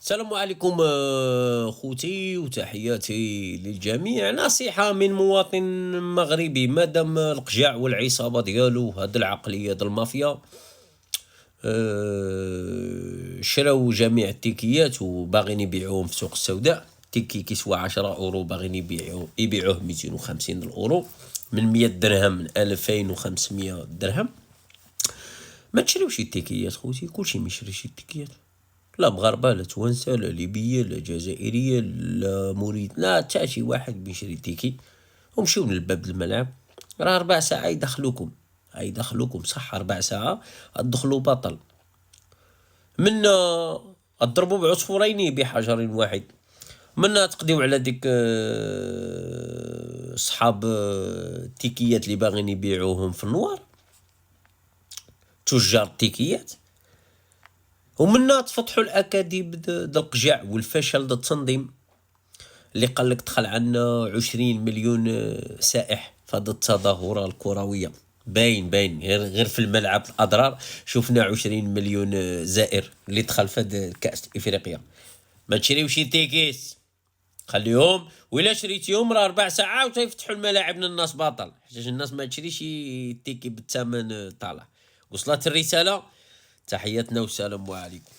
السلام عليكم خوتي وتحياتي للجميع. نصيحة من مواطن مغربي: مادام القجع والعصابة ديالو هاد العقلية د المافيا شراو جميع التيكيات وباغيين يبيعوهم في سوق السوداء. تيكي كيسوى 10 اورو باغيين يبيعوه 250 اورو، من 100 درهم، من 2500 درهم. ما تشريوش التيكيات خوتي، كلشي ما يشريش التيكيات، لا مغاربة لا توانسة لا ليبية لا جزائرية لا موريت، لا تا شي واحد بيشري تيكي. ومشيو للباب الملعب، راه 4 ساعة يدخلوكم صح، 4 ساعة تدخلوا بطل. منا اضربوا بعصفورين بحجر واحد، منا تقضيو على ديك صحاب التيكيات اللي باغيين يبيعوهم في النوار، تجار التيكيات، ومنا تفتحوا الاكاذيب د القجع والفشل د التنظيم اللي قال لك دخل عنا 20 مليون سائح في هذه التظاهره الكرويه. باين غير في الملعب الاضرار شفنا 20 مليون زائر اللي دخل في هذه كاس افريقيا. ما تشريوش تيكيس، خليهم، وإلا شريتيهم راه 4 ساعات وتيفتحوا الملاعب للناس باطل، حيت الناس ما تشريش التيكي بالثمن طالع. وصلت الرساله، تحياتنا والسلام عليكم.